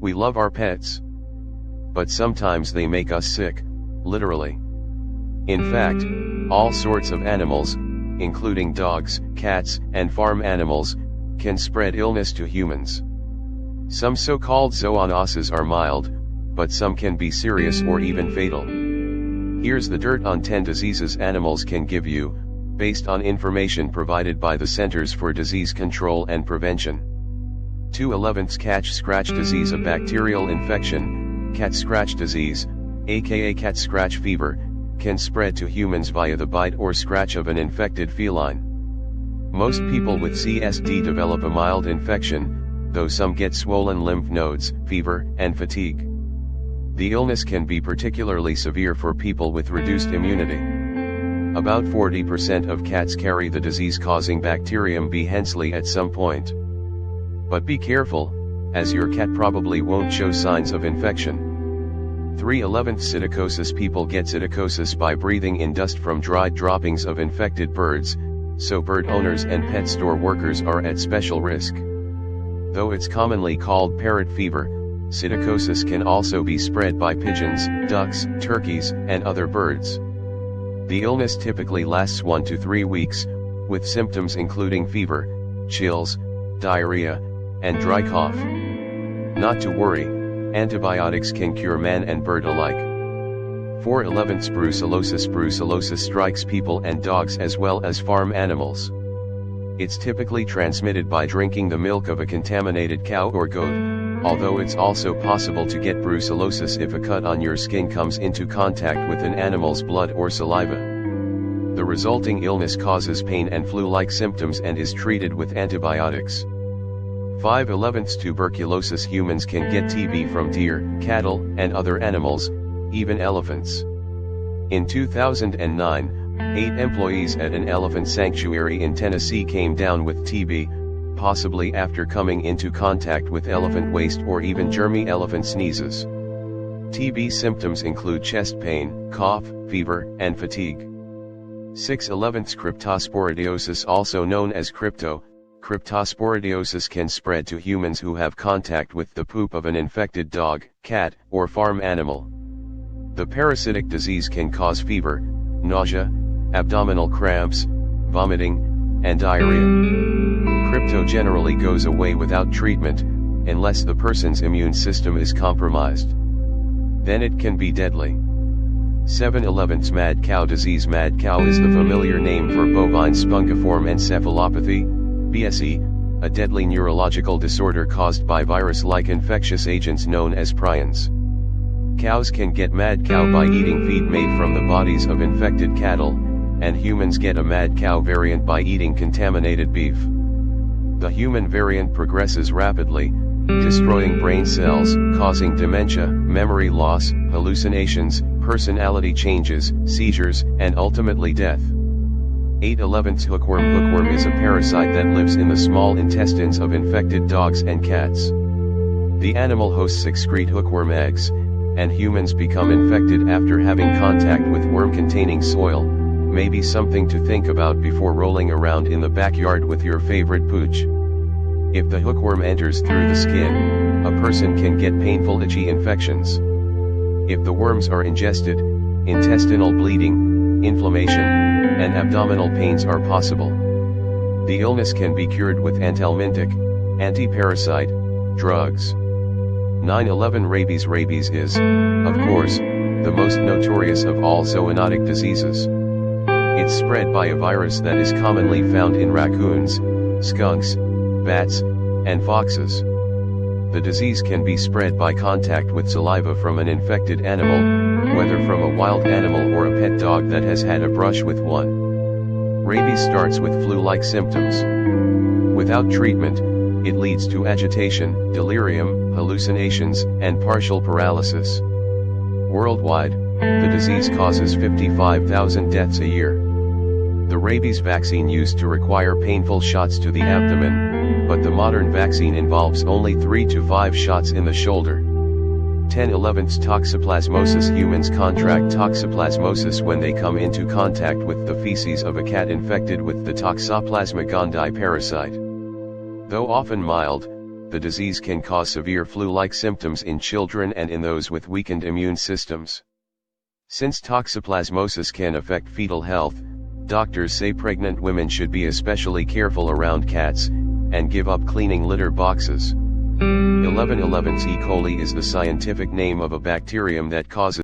We love our pets. But sometimes they make us sick, literally. In fact, all sorts of animals, including dogs, cats, and farm animals, can spread illness to humans. Some so-called zoonoses are mild, but some can be serious or even fatal. Here's the dirt on 10 diseases animals can give you, based on information provided by the Centers for Disease Control and Prevention. 2/11 Catch scratch disease. A bacterial infection, cat scratch disease, aka cat scratch fever, can spread to humans via the bite or scratch of an infected feline. Most people with CSD develop a mild infection, though some get swollen lymph nodes, fever, and fatigue. The illness can be particularly severe for people with reduced immunity. About 40% of cats carry the disease-causing bacterium B. henselae at some point. But be careful, as your cat probably won't show signs of infection. 3/11 Psittacosis. People get psittacosis by breathing in dust from dried droppings of infected birds, so bird owners and pet store workers are at special risk. Though it's commonly called parrot fever, psittacosis can also be spread by pigeons, ducks, turkeys, and other birds. The illness typically lasts 1 to 3 weeks, with symptoms including fever, chills, diarrhea, and dry cough. Not to worry, antibiotics can cure man and bird alike. 4/11 Brucellosis. Brucellosis strikes people and dogs as well as farm animals. It's typically transmitted by drinking the milk of a contaminated cow or goat, although it's also possible to get brucellosis if a cut on your skin comes into contact with an animal's blood or saliva. The resulting illness causes pain and flu-like symptoms and is treated with antibiotics. 5/11 Tuberculosis. Humans can get TB from deer, cattle, and other animals, even elephants. In 2009, 8 employees at an elephant sanctuary in Tennessee came down with TB, possibly after coming into contact with elephant waste or even germy elephant sneezes. TB symptoms include chest pain, cough, fever, and fatigue. 6/11 Cryptosporidiosis. Also known as cryptosporidiosis can spread to humans who have contact with the poop of an infected dog, cat, or farm animal. The parasitic disease can cause fever, nausea, abdominal cramps, vomiting, and diarrhea. Crypto generally goes away without treatment, unless the person's immune system is compromised. Then it can be deadly. 7/11 Mad cow disease. Mad cow is the familiar name for bovine spongiform encephalopathy, BSE, a deadly neurological disorder caused by virus-like infectious agents known as prions. Cows can get mad cow by eating feed made from the bodies of infected cattle, and humans get a mad cow variant by eating contaminated beef. The human variant progresses rapidly, destroying brain cells, causing dementia, memory loss, hallucinations, personality changes, seizures, and ultimately death. 8/11 Hookworm. Hookworm is a parasite that lives in the small intestines of infected dogs and cats. The animal hosts excrete hookworm eggs, and humans become infected after having contact with worm-containing soil. Maybe something to think about before rolling around in the backyard with your favorite pooch. If the hookworm enters through the skin, a person can get painful itchy infections. If the worms are ingested, intestinal bleeding, inflammation, and abdominal pains are possible. The illness can be cured with anthelmintic, anti-parasite, drugs. 9/11 Rabies. Rabies is, of course, the most notorious of all zoonotic diseases. It's spread by a virus that is commonly found in raccoons, skunks, bats, and foxes. The disease can be spread by contact with saliva from an infected animal, whether from a wild animal or a pet dog that has had a brush with one. Rabies starts with flu-like symptoms. Without treatment, it leads to agitation, delirium, hallucinations, and partial paralysis. Worldwide, the disease causes 55,000 deaths a year. The rabies vaccine used to require painful shots to the abdomen, but the modern vaccine involves only 3 to 5 shots in the shoulder. 10/11 Toxoplasmosis. Humans contract toxoplasmosis when they come into contact with the feces of a cat infected with the Toxoplasma gondii parasite. Though often mild, the disease can cause severe flu-like symptoms in children and in those with weakened immune systems. Since toxoplasmosis can affect fetal health, doctors say pregnant women should be especially careful around cats, and give up cleaning litter boxes. 1111 E. coli is the scientific name of a bacterium that causes